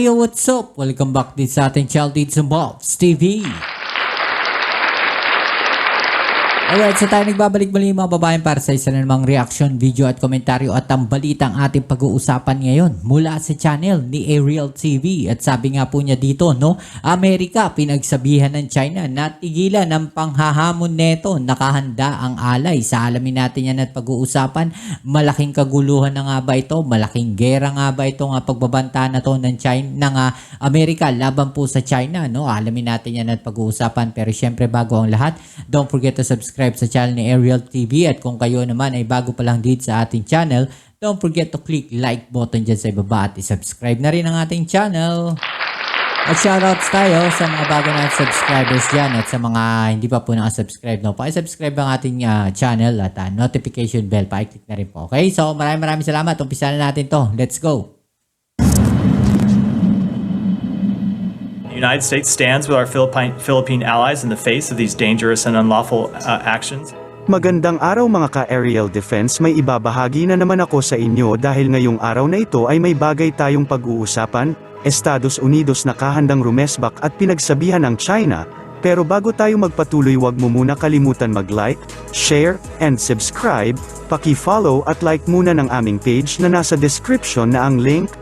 Hey, what's up? Welcome back din sa ating channel dito sa Bobs TV. Alright, so tayo nagbabalik muli mga babaeng para sa isa na namang reaction, video at komentaryo at ang balitang ating pag-uusapan ngayon mula sa channel ni Ariel TV. At sabi nga po niya dito, no, Amerika pinagsabihan ng China na tigilan ang panghahamon neto, nakahanda ang alay. Sa alamin natin yan at pag-uusapan, malaking kaguluhan na nga ba ito? Malaking gera nga ba ito nga pagbabanta na to ng China, ng Amerika laban po sa China, no? Alamin natin yan at pag-uusapan. Pero syempre bago ang lahat, don't forget to subscribe sa channel ni Ariel TV at kung kayo naman ay bago pa lang dito sa ating channel, don't forget to click like button dyan sa ibaba at i-subscribe na rin ang ating channel. At shoutouts tayo sa mga bago na subscribers dyan at sa mga hindi pa po nakasubscribe, no? Paki-subscribe ang ating channel at notification bell, paki-click na rin po. Okay, so maraming salamat. Umpisa na natin to. Let's go! The United States stands with our Philippine allies in the face of these dangerous and unlawful actions. Magandang araw mga ka-Aerial Defense, may ibabahagi na naman ako sa inyo dahil ngayong araw na ito ay may bagay tayong pag-uusapan. Estados Unidos nakahandang rumesbak at pinagsabihan ang China, pero bago tayo magpatuloy wag mo muna kalimutan mag-like, share, and subscribe, paki-follow at like muna ng aming page na nasa description na ang link.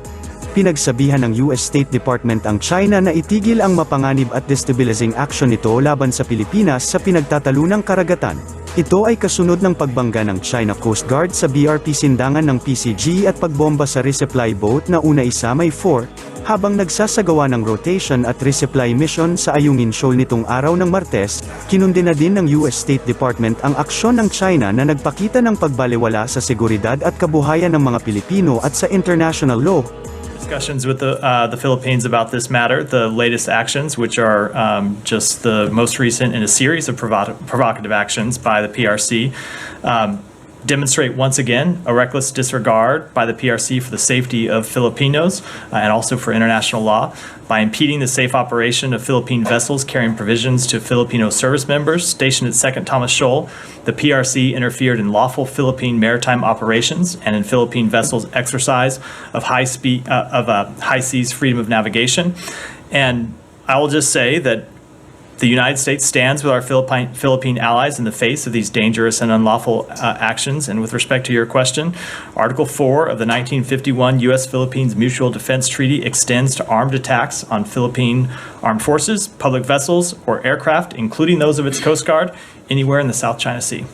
Pinagsabihan ng US State Department ang China na itigil ang mapanganib at destabilizing action nito laban sa Pilipinas sa pinagtatalunang karagatan. Ito ay kasunod ng pagbangga ng China Coast Guard sa BRP Sindangan ng PCG at pagbomba sa resupply boat na una isa may 4, habang nagsasagawa ng rotation at resupply mission sa Ayungin Shoal nitong araw ng Martes. Kinundina din ng US State Department ang aksyon ng China na nagpakita ng pagbalewala sa seguridad at kabuhayan ng mga Pilipino at sa international law. Discussions with the Philippines about this matter, the latest actions, which are just the most recent in a series of provocative actions by the PRC, demonstrate once again a reckless disregard by the PRC for the safety of Filipinos and also for international law. By impeding the safe operation of Philippine vessels carrying provisions to Filipino service members stationed at 2nd Thomas Shoal, the PRC interfered in lawful Philippine maritime operations and in Philippine vessels' exercise of high seas freedom of navigation. And I will just say that the United States stands with our Philippine allies in the face of these dangerous and unlawful actions. And with respect to your question, Article 4 of the 1951 U.S.-Philippines Mutual Defense Treaty extends to armed attacks on Philippine armed forces, public vessels, or aircraft, including those of its Coast Guard, anywhere in the South China Sea.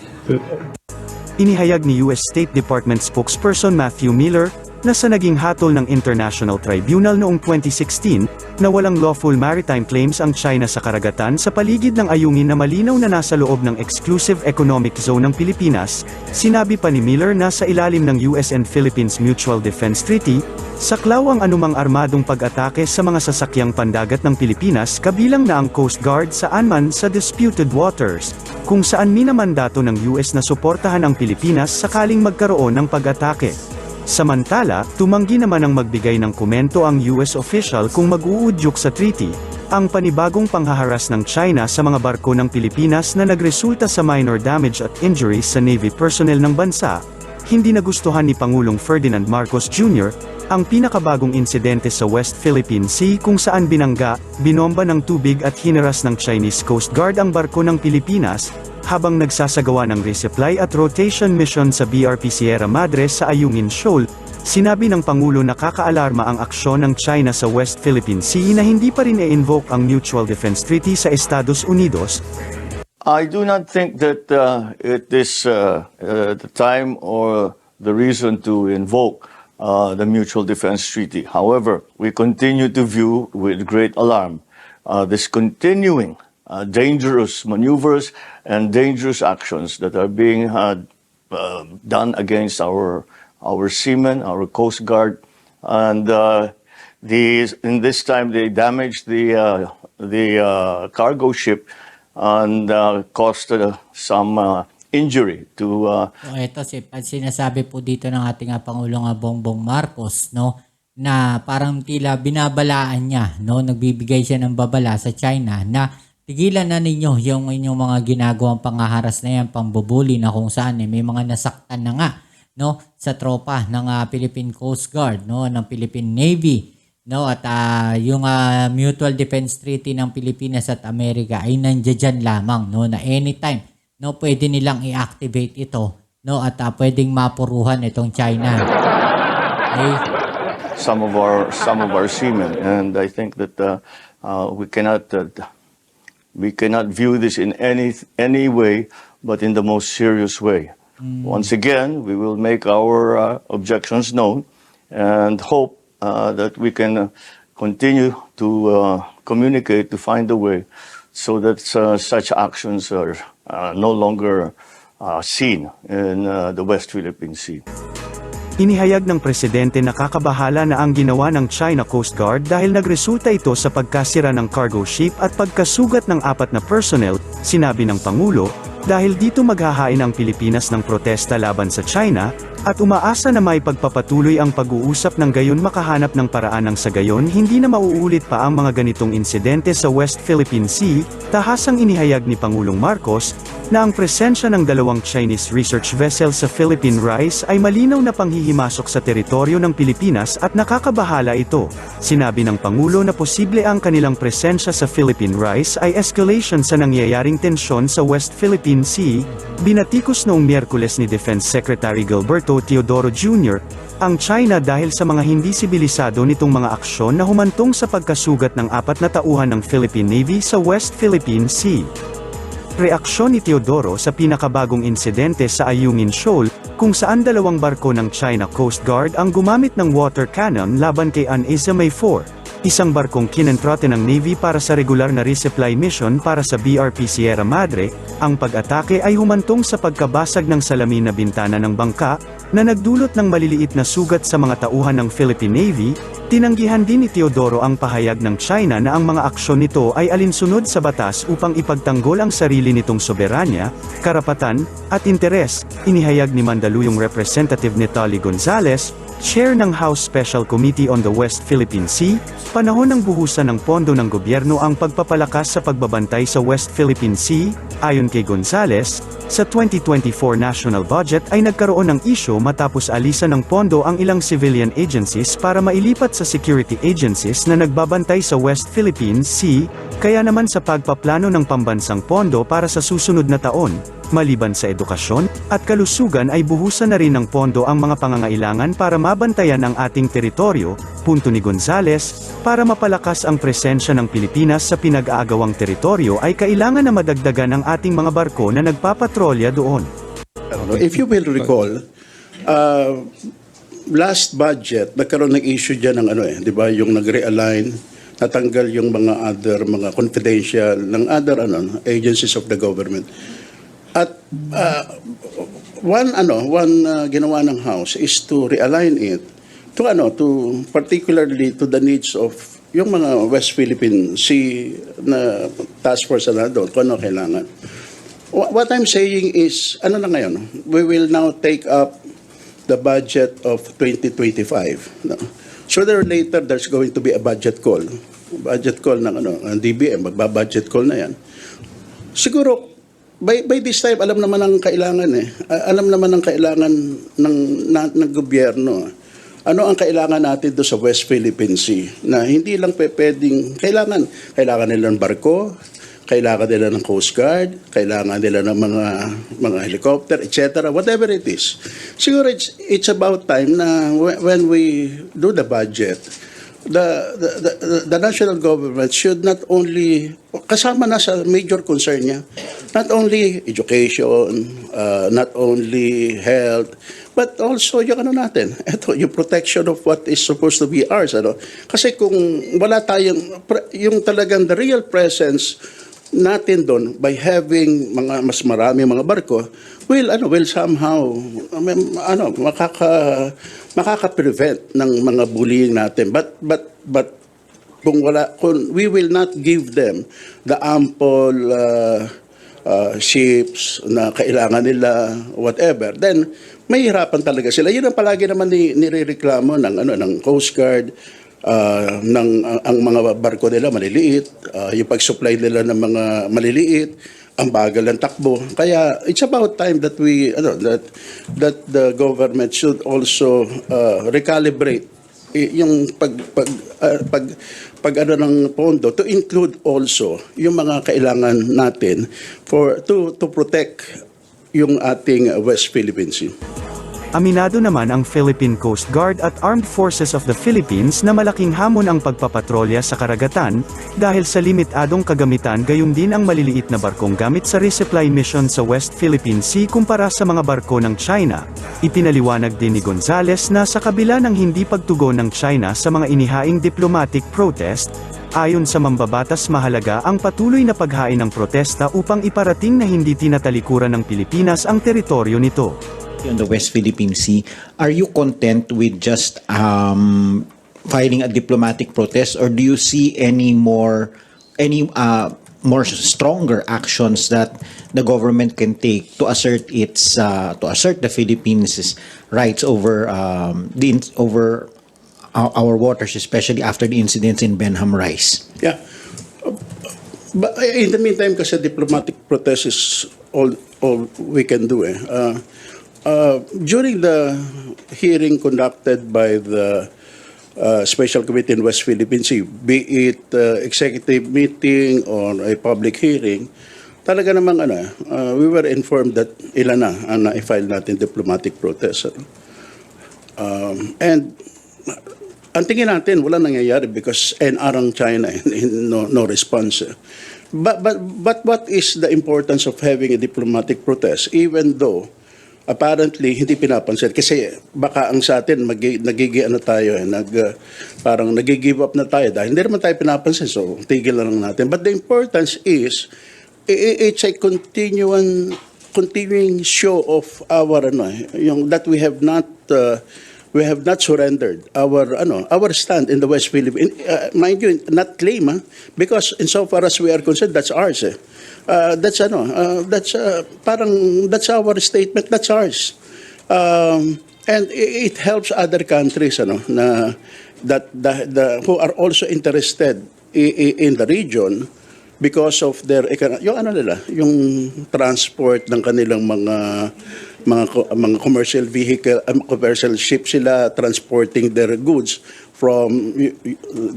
Inihayag ni US State Department spokesperson Matthew Miller na sa naging hatol ng International Tribunal noong 2016, na walang lawful maritime claims ang China sa karagatan sa paligid ng Ayungin na malinaw na nasa loob ng Exclusive Economic Zone ng Pilipinas. Sinabi pa ni Miller na sa ilalim ng US and Philippines Mutual Defense Treaty, saklaw ang anumang armadong pag-atake sa mga sasakyang pandagat ng Pilipinas kabilang na ang Coast Guard saan man sa disputed waters, kung saan minamandato ng US na suportahan ang Pilipinas sakaling magkaroon ng pag-atake. Samantala, tumanggi naman ang magbigay ng komento ang US official kung mag-uudyok sa treaty, ang panibagong panghaharas ng China sa mga barko ng Pilipinas na nagresulta sa minor damage at injuries sa Navy personnel ng bansa. Hindi nagustuhan ni Pangulong Ferdinand Marcos Jr. ang pinakabagong insidente sa West Philippine Sea kung saan binangga, binomba ng tubig at hinaras ng Chinese Coast Guard ang barko ng Pilipinas, habang nagsasagawa ng resupply at rotation mission sa BRP Sierra Madre sa Ayungin Shoal. Sinabi ng Pangulo na kakaalarma ang aksyon ng China sa West Philippine Sea na hindi pa rin i-invoke ang Mutual Defense Treaty sa Estados Unidos. I do not think that it is the time or the reason to invoke the Mutual Defense Treaty. However, we continue to view with great alarm this continuing dangerous maneuvers and dangerous actions that are being done against our seamen, our Coast Guard, and in this time they damaged the cargo ship and caused some injury to. Ito sinasabi po dito ng ating Pangulong Bongbong Marcos, no, na parang tila binabalaan niya, no, nagbibigay siya ng babala sa China na tigilan na ninyo yung inyong mga ginagawang panghaharas na yan, pambubuli na kung saan may mga nasaktan na nga, no, sa tropa ng Philippine Coast Guard, no, ng Philippine Navy. No, at yung Mutual Defense Treaty ng Pilipinas at Amerika ay nandiyan lamang, no, na anytime, no, pwede nilang i-activate ito, no, at pwedeng mapuruhan itong China. Okay? some of our seamen, and I think that we cannot view this in any way but in the most serious way. Once again, we will make our objections known and hope that we can continue to communicate to find a way so that such actions are no longer seen in the West Philippine Sea. Inihayag ng presidente na kakabahala na ang ginawa ng China Coast Guard dahil nagresulta ito sa pagkasira ng cargo ship at pagkasugat ng 4 na personnel, sinabi ng Pangulo, dahil dito maghahain ang Pilipinas ng protesta laban sa China, at umaasa na may pagpapatuloy ang pag-uusap ng gayon makahanap ng paraan ng sa gayon hindi na mauulit pa ang mga ganitong insidente sa West Philippine Sea. Tahasang inihayag ni Pangulong Marcos, na ang presensya ng 2 Chinese research vessel sa Philippine Rise ay malinaw na panghihimasok sa teritoryo ng Pilipinas at nakakabahala ito. Sinabi ng Pangulo na posible ang kanilang presensya sa Philippine Rise ay escalation sa nangyayaring tensyon sa West Philippine Sea. Binatikos noong Miyerkules ni Defense Secretary Gilberto Teodoro Jr., ang China dahil sa mga hindi sibilisado nitong mga aksyon na humantong sa pagkasugat ng 4 na tauhan ng Philippine Navy sa West Philippine Sea. Reaksyon ni Teodoro sa pinakabagong insidente sa Ayungin Shoal, kung saan 2 barko ng China Coast Guard ang gumamit ng water cannon laban kay Anisa May 4, isang barkong kinentrote ng Navy para sa regular na resupply mission para sa BRP Sierra Madre. Ang pag-atake ay humantong sa pagkabasag ng salamin na bintana ng bangka, na nagdulot ng maliliit na sugat sa mga tauhan ng Philippine Navy. Tinanggihan din ni Teodoro ang pahayag ng China na ang mga aksyon nito ay alinsunod sa batas upang ipagtanggol ang sarili nitong soberanya, karapatan, at interes. Inihayag ni Mandaluyong Representative Natalie Gonzales, Chair ng House Special Committee on the West Philippine Sea, panahon ng buhusan ng pondo ng gobyerno ang pagpapalakas sa pagbabantay sa West Philippine Sea. Ayon kay Gonzales, sa 2024 national budget ay nagkaroon ng isyu matapos alisan ng pondo ang ilang civilian agencies para mailipat sa security agencies na nagbabantay sa West Philippine Sea, kaya naman sa pagpaplano ng pambansang pondo para sa susunod na taon, maliban sa edukasyon at kalusugan ay buhusan na rin ng pondo ang mga pangangailangan para mabantayan ang ating teritoryo, punto ni Gonzales. Para mapalakas ang presensya ng Pilipinas sa pinag-aagawang teritoryo ay kailangan na madagdagan ang ating mga barko na nagpapatrolya doon. If you will recall, last budget, nagkaroon ng issue dyan ng di ba, yung nag-realign, natanggal yung mga confidential ng other agencies of the government. At one ginawa ng House is to realign it to particularly to the needs of yung mga West Philippine Sea na task force na doon, kung ano kailangan. What I'm saying is, na ngayon, we will now take up the budget of 2025. No? Sooner or later, there's going to be a budget call. Budget call ng DBM, magbabudget call na yan. Siguro, by this time, alam naman ang kailangan alam naman ang kailangan ng gobyerno. Ano ang kailangan natin doon sa West Philippine Sea? Na hindi lang pwedeng, kailangan nila ng barko, kailangan nila ng Coast Guard, kailangan nila ng mga helicopter, etc. Whatever it is. Siguro it's about time na when we do the budget, the national government should not only, kasama na sa major concern niya, not only education, not only health, but also yung yung protection of what is supposed to be ours. Kasi kung wala tayong, yung talagang the real presence natin doon by having mas marami mga barko, will somehow makaka-prevent ng mga bullying natin. But kung we will not give them the ample ships na kailangan nila, whatever, then mahihirapan talaga sila. Yun ang palagi naman nirereklamo ng Coast Guard, ang mga barko nila maliliit, yung pag-supply nila ng mga maliliit, ang bagal ng takbo. Kaya it's about time that that the government should also recalibrate yung pag ano ng pondo to include also yung mga kailangan natin to protect yung ating West Philippine Sea. Aminado naman ang Philippine Coast Guard at Armed Forces of the Philippines na malaking hamon ang pagpapatrolya sa karagatan, dahil sa limitadong kagamitan gayon din ang maliliit na barkong gamit sa resupply mission sa West Philippine Sea kumpara sa mga barko ng China. Ipinaliwanag din ni Gonzales na sa kabila ng hindi pagtugon ng China sa mga inihaing diplomatic protest, ayon sa mambabatas mahalaga ang patuloy na paghain ng protesta upang iparating na hindi tinatalikuran ng Pilipinas ang teritoryo nito. On the West Philippine Sea, are you content with just filing a diplomatic protest, or do you see any more stronger actions that the government can take to assert the Philippines' rights over over our waters, especially after the incidents in Benham Rice? Yeah. But in the meantime, kasi diplomatic protest is all we can do. During the hearing conducted by the Special Committee in West Philippine Sea, be it executive meeting or a public hearing, talaga namang we were informed that ilan na ang na-file natin diplomatic protest. And ang tingin natin, wala nangyayari because NR ang China and no response. But what is the importance of having a diplomatic protest, even though apparently hindi pinapansin? Kasi baka ang sa atin parang nag-give up na tayo dahil hindi naman tayo pinapansin, so tigil na lang natin. But the importance is it's a continuing show of our yung that we have not surrendered our stand in the West Philippines. Mind you, not claim, because insofar as we are concerned, that's ours. That's our statement, that's ours. And it helps other countries who are also interested in the region because of their yung transport ng kanilang mga commercial vehicle, commercial ships, sila transporting their goods from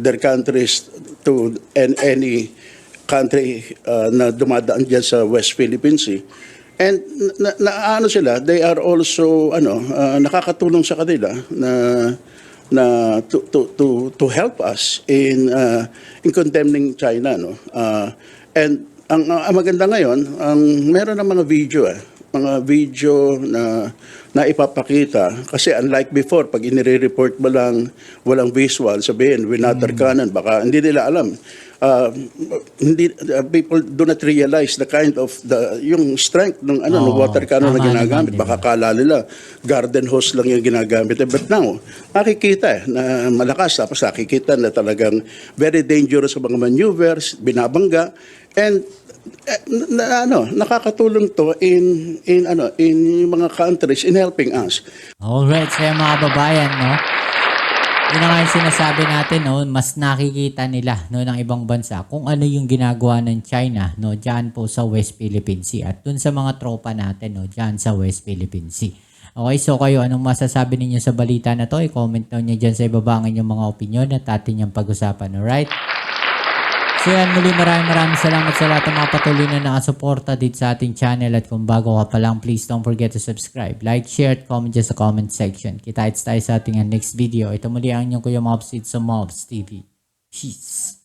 their countries to any country na dumadaan diyan sa West Philippine Sea. And they are also nakakatulong sa kanila na to help us in condemning China, and ang maganda ngayon, meron ng mga video na ipapakita, kasi unlike before, pag inire-report mo lang walang visual, sabihin winwater cannon, baka hindi nila alam. People do not realize the kind of yung strength ng water cannon na ginagamit. Baka kala nila garden hose lang yung ginagamit. But now, nakikita na malakas, tapos nakikita na talagang very dangerous sa mga maneuvers, binabangga, and nakakatulong to in mga countries in helping us. Alright, so mga babayan, yun na nga yung sinasabi natin, mas nakikita nila ng ibang bansa kung ano yung ginagawa ng China dyan po sa West Philippine Sea at dun sa mga tropa natin dyan sa West Philippine Sea. Okay, so kayo, anong masasabi ninyo sa balita na to? I-comment nyo dyan sa ibaba ang inyong mga opinion at atin yung pag-usapan, alright? So yan, muli maraming salamat sa lahat ng mga patuloy na nakasuporta dito sa ating channel, at kung bago ka pa lang, please don't forget to subscribe, like, share, at comment dyan sa comment section. Kita-its tayo sa ating next video. Ito muli ang inyong Kuya Mobs, it's sa Mobs TV. Peace!